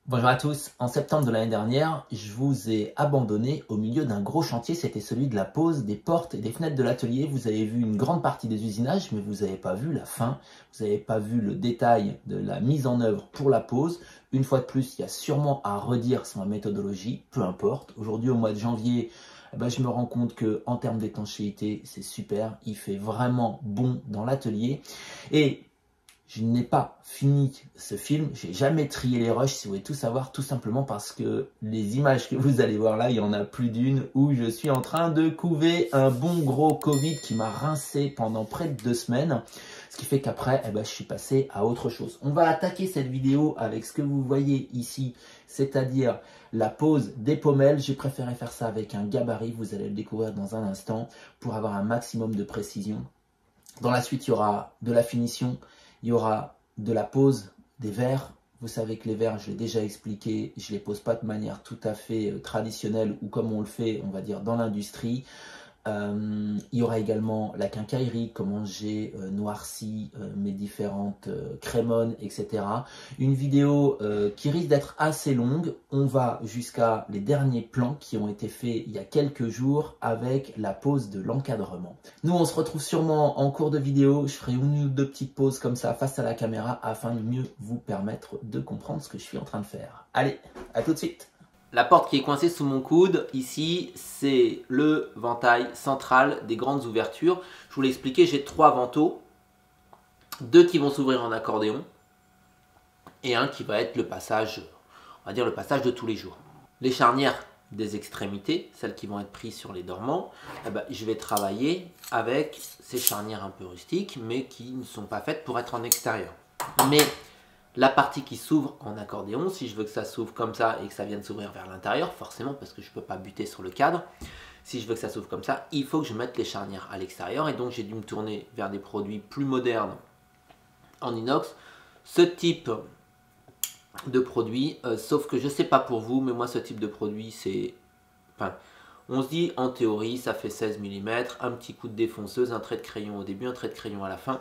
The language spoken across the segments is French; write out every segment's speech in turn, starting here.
Bonjour à tous, en septembre de l'année dernière, je vous ai abandonné au milieu d'un gros chantier, c'était celui de la pose des portes et des fenêtres de l'atelier. Vous avez vu une grande partie des usinages, mais vous n'avez pas vu la fin, vous n'avez pas vu le détail de la mise en œuvre pour la pose. Une fois de plus, il y a sûrement à redire sur ma méthodologie, peu importe. Aujourd'hui, au mois de janvier, je me rends compte qu'en termes d'étanchéité, c'est super, il fait vraiment bon dans l'atelier. Et je n'ai pas fini ce film, j'ai jamais trié les rushs si vous voulez tout savoir, tout simplement parce que les images que vous allez voir là, il y en a plus d'une où je suis en train de couver un bon gros Covid qui m'a rincé pendant près de 2 semaines. Ce qui fait qu'après, je suis passé à autre chose. On va attaquer cette vidéo avec ce que vous voyez ici, c'est-à-dire la pose des pommelles. J'ai préféré faire ça avec un gabarit, vous allez le découvrir dans un instant, pour avoir un maximum de précision. Dans la suite, il y aura de la finition. Il y aura de la pose des verres. Vous savez que les verres, je l'ai déjà expliqué, je ne les pose pas de manière tout à fait traditionnelle ou comme on le fait, on va dire, dans l'industrie. Il y aura également la quincaillerie, comment j'ai noirci mes différentes crémones, etc. Une vidéo qui risque d'être assez longue. On va jusqu'à les derniers plans qui ont été faits il y a quelques jours avec la pose de l'encadrement. Nous, on se retrouve sûrement en cours de vidéo. Je ferai une ou deux petites pauses comme ça face à la caméra afin de mieux vous permettre de comprendre ce que je suis en train de faire. Allez, à tout de suite. La porte qui est coincée sous mon coude, ici, c'est le ventail central des grandes ouvertures. Je vous l'ai expliqué, j'ai 3 vantaux, 2 qui vont s'ouvrir en accordéon et un qui va être le passage, on va dire le passage de tous les jours. Les charnières des extrémités, celles qui vont être prises sur les dormants, je vais travailler avec ces charnières un peu rustiques, mais qui ne sont pas faites pour être en extérieur. Mais la partie qui s'ouvre en accordéon, si je veux que ça s'ouvre comme ça et que ça vienne s'ouvrir vers l'intérieur, forcément parce que je ne peux pas buter sur le cadre, si je veux que ça s'ouvre comme ça, il faut que je mette les charnières à l'extérieur et donc j'ai dû me tourner vers des produits plus modernes en inox. Ce type de produit, sauf que je ne sais pas pour vous, mais moi ce type de produit c'est... on se dit en théorie ça fait 16 mm, un petit coup de défonceuse, un trait de crayon au début, un trait de crayon à la fin.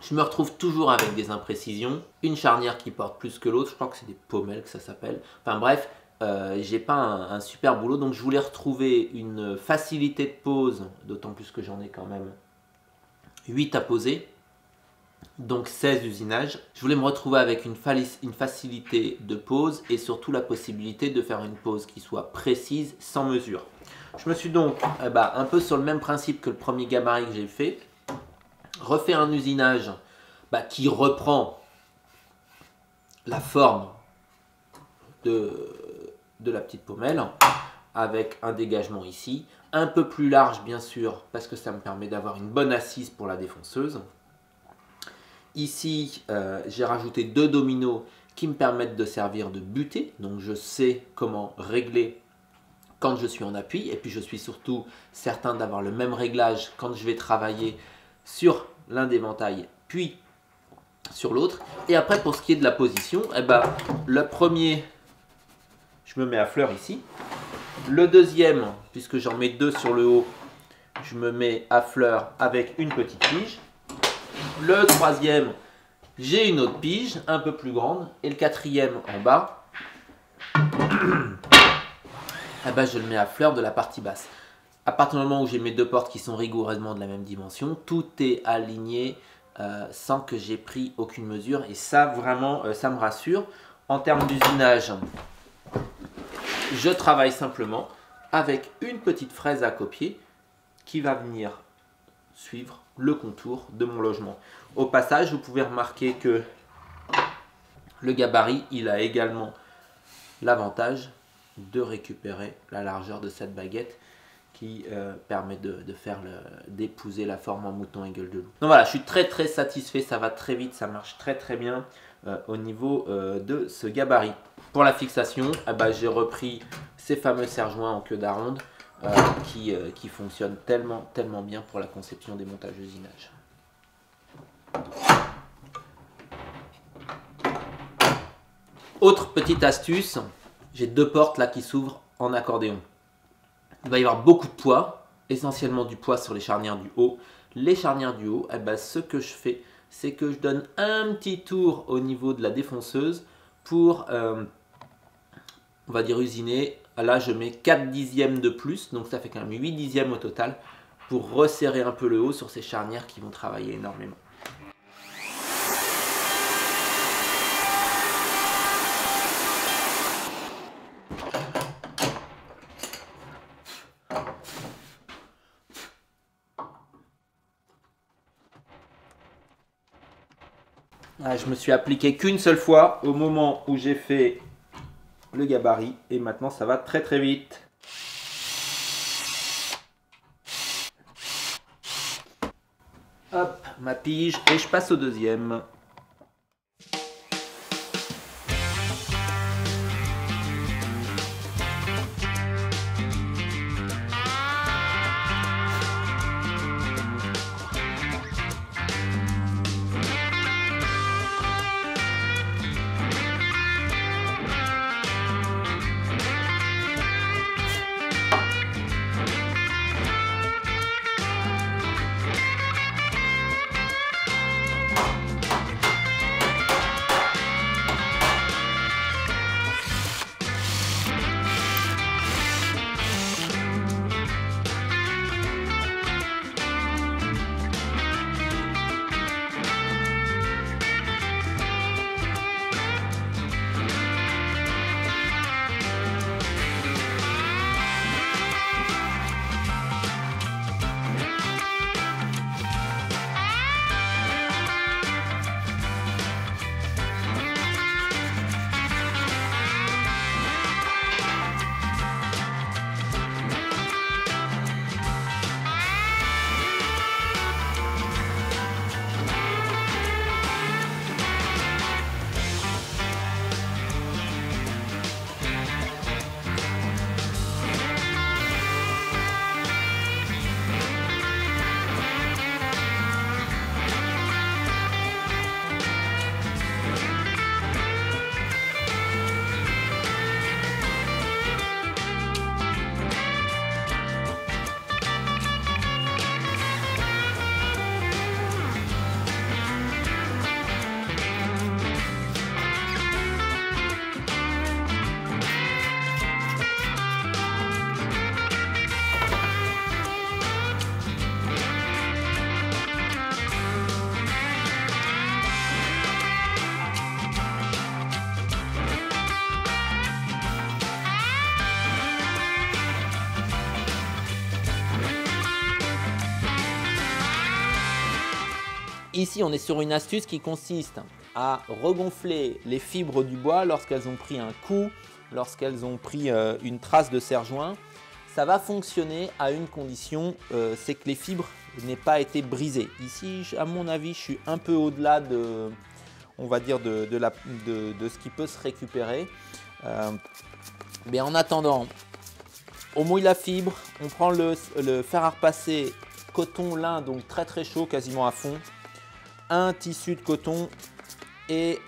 Je me retrouve toujours avec des imprécisions, une charnière qui porte plus que l'autre, je crois que c'est des pommelles que ça s'appelle. Enfin bref, j'ai pas un super boulot, donc je voulais retrouver une facilité de pose, d'autant plus que j'en ai quand même 8 à poser, donc 16 usinages. Je voulais me retrouver avec une facilité de pose et surtout la possibilité de faire une pose qui soit précise, sans mesure. Je me suis donc, un peu sur le même principe que le premier gabarit que j'ai fait, refait un usinage qui reprend la forme de la petite pommelle avec un dégagement ici, un peu plus large bien sûr parce que ça me permet d'avoir une bonne assise pour la défonceuse. Ici j'ai rajouté 2 dominos qui me permettent de servir de butée, donc je sais comment régler quand je suis en appui et puis je suis surtout certain d'avoir le même réglage quand je vais travailler sur l'un des ventails puis sur l'autre. Et après pour ce qui est de la position, le premier je me mets à fleur ici, le deuxième puisque j'en mets 2 sur le haut je me mets à fleur avec une petite pige, le troisième j'ai une autre pige un peu plus grande et le quatrième en bas je le mets à fleur de la partie basse. À partir du moment où j'ai mes 2 portes qui sont rigoureusement de la même dimension, tout est aligné sans que j'ai pris aucune mesure. Et ça, vraiment, ça me rassure. En termes d'usinage, je travaille simplement avec une petite fraise à copier qui va venir suivre le contour de mon logement. Au passage, vous pouvez remarquer que le gabarit, il a également l'avantage de récupérer la largeur de cette baguette qui permet d'épouser la forme en mouton et gueule de loup. Donc voilà, je suis très satisfait, ça va très vite, ça marche très bien au niveau de ce gabarit. Pour la fixation, j'ai repris ces fameux serre-joints en queue d'aronde qui fonctionnent tellement bien pour la conception des montages d'usinage. Autre petite astuce, j'ai 2 portes là qui s'ouvrent en accordéon. Il va y avoir beaucoup de poids, essentiellement du poids sur les charnières du haut. Les charnières du haut, ce que je fais, c'est que je donne un petit tour au niveau de la défonceuse pour on va dire usiné. Là, je mets 4 dixièmes de plus, donc ça fait quand même 8 dixièmes au total pour resserrer un peu le haut sur ces charnières qui vont travailler énormément. Ah, je me suis appliqué qu'une seule fois au moment où j'ai fait le gabarit et maintenant ça va très très vite. Hop, ma pige et je passe au deuxième. Ici, on est sur une astuce qui consiste à regonfler les fibres du bois lorsqu'elles ont pris un coup, lorsqu'elles ont pris une trace de serre-joint. Ça va fonctionner à une condition, c'est que les fibres n'aient pas été brisées. Ici, à mon avis, je suis un peu au-delà de, on va dire, de ce qui peut se récupérer. Mais en attendant, on mouille la fibre, on prend le fer à repasser coton lin, donc très très chaud, quasiment à fond. Un tissu de coton et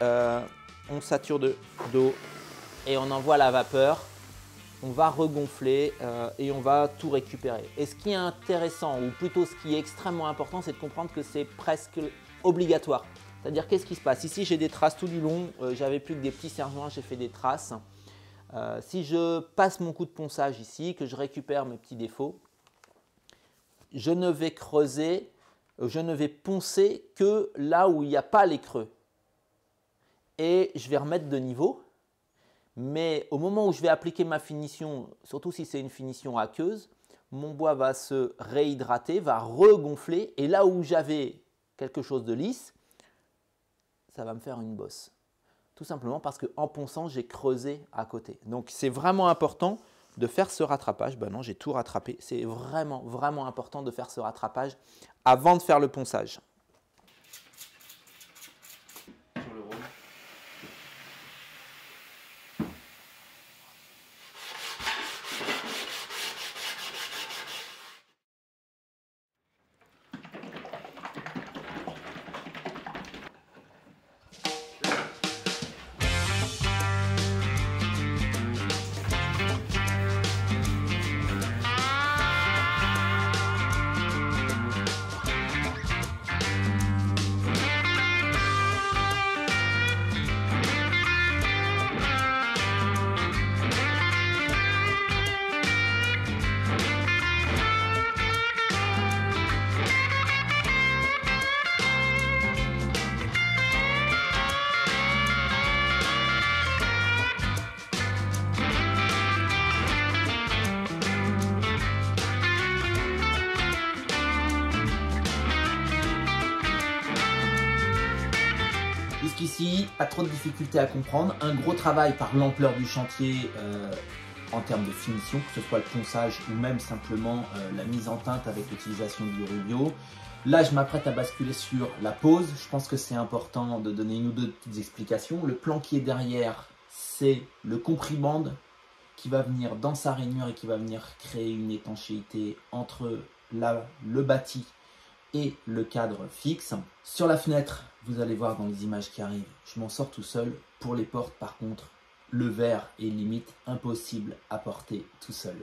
on sature d'eau et on envoie la vapeur. On va regonfler et on va tout récupérer. Et ce qui est intéressant, ou plutôt ce qui est extrêmement important, c'est de comprendre que c'est presque obligatoire. C'est-à-dire, qu'est-ce qui se passe? Ici, j'ai des traces tout du long. J'avais plus que des petits serre-joints, j'ai fait des traces. Si je passe mon coup de ponçage ici, que je récupère mes petits défauts, je ne vais creuser, je ne vais poncer que là où il n'y a pas les creux. Et je vais remettre de niveau. Mais au moment où je vais appliquer ma finition, surtout si c'est une finition aqueuse, mon bois va se réhydrater, va regonfler. Et là où j'avais quelque chose de lisse, ça va me faire une bosse. Tout simplement parce qu'en ponçant, j'ai creusé à côté. Donc c'est vraiment important de faire ce rattrapage. Ben non, j'ai tout rattrapé. C'est vraiment, vraiment important de faire ce rattrapage avant de faire le ponçage. Jusqu'ici, pas trop de difficultés à comprendre. Un gros travail par l'ampleur du chantier en termes de finition, que ce soit le ponçage ou même simplement la mise en teinte avec l'utilisation du Rubio. Là, je m'apprête à basculer sur la pose. Je pense que c'est important de donner une ou deux petites explications. Le plan qui est derrière, c'est le comprimand qui va venir dans sa rainure et qui va venir créer une étanchéité entre le bâti et le cadre fixe. Sur la fenêtre, vous allez voir dans les images qui arrivent, je m'en sors tout seul. Pour les portes, par contre, le verre est limite impossible à porter tout seul.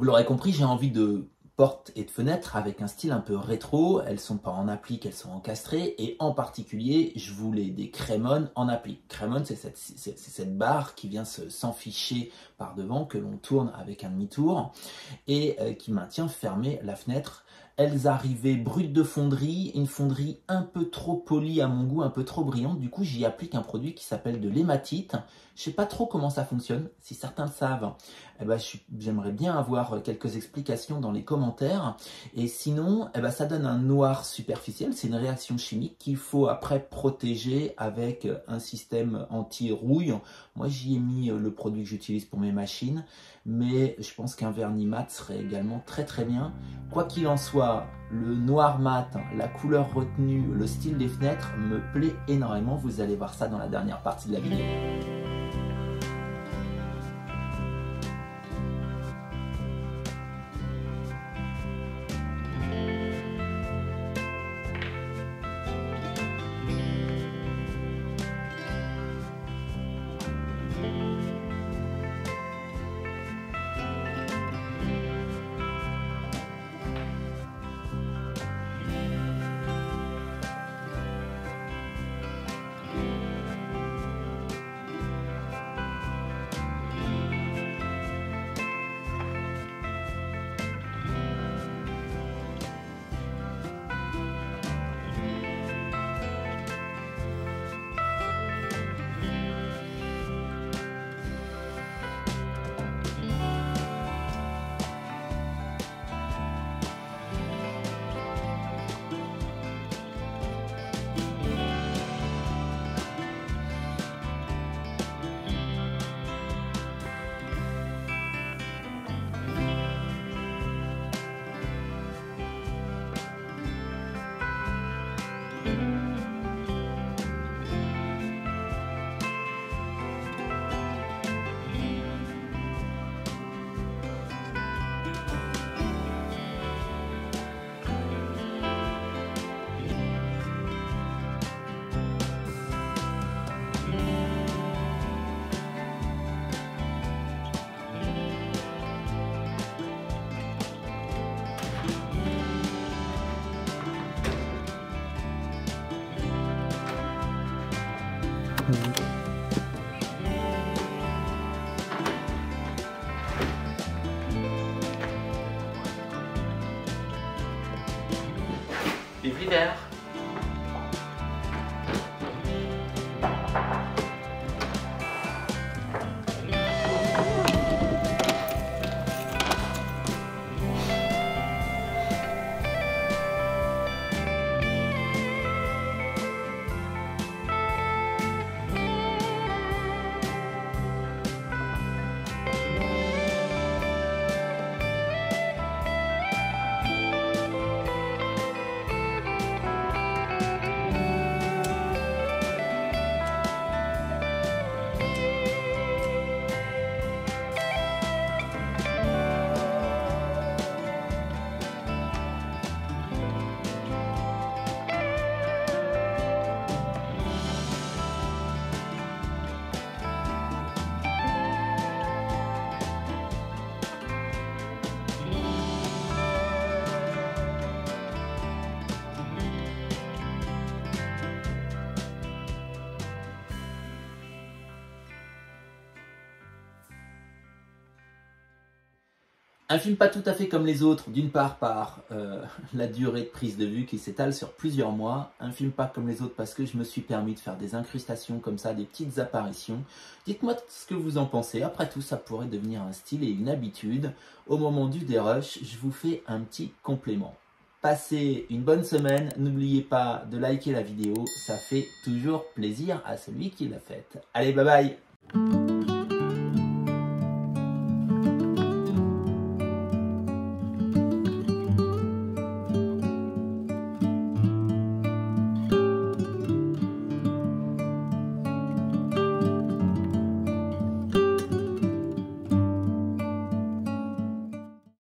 Vous l'aurez compris, j'ai envie de portes et de fenêtres avec un style un peu rétro. Elles sont pas en applique, elles sont encastrées. Et en particulier, je voulais des crémones en applique. Crémone, c'est cette barre qui vient s'enficher par devant, que l'on tourne avec un demi-tour et qui maintient fermée la fenêtre. Elles arrivaient brutes de fonderie, une fonderie un peu trop polie à mon goût, un peu trop brillante. Du coup, j'y applique un produit qui s'appelle de l'hématite. Je sais pas trop comment ça fonctionne. Si certains le savent, eh ben, j'aimerais bien avoir quelques explications dans les commentaires. Et sinon, eh ben, ça donne un noir superficiel. C'est une réaction chimique qu'il faut après protéger avec un système anti-rouille. Moi, j'y ai mis le produit que j'utilise pour mes machines, mais je pense qu'un vernis mat serait également très très bien. Quoi qu'il en soit, le noir mat, la couleur retenue, le style des fenêtres me plaît énormément. Vous allez voir ça dans la dernière partie de la vidéo. Vive l'hiver! Un film pas tout à fait comme les autres, d'une part par la durée de prise de vue qui s'étale sur plusieurs mois. Un film pas comme les autres parce que je me suis permis de faire des incrustations comme ça, des petites apparitions. Dites-moi ce que vous en pensez. Après tout, ça pourrait devenir un style et une habitude. Au moment du dérush, je vous fais un petit complément. Passez une bonne semaine. N'oubliez pas de liker la vidéo. Ça fait toujours plaisir à celui qui l'a faite. Allez, bye bye!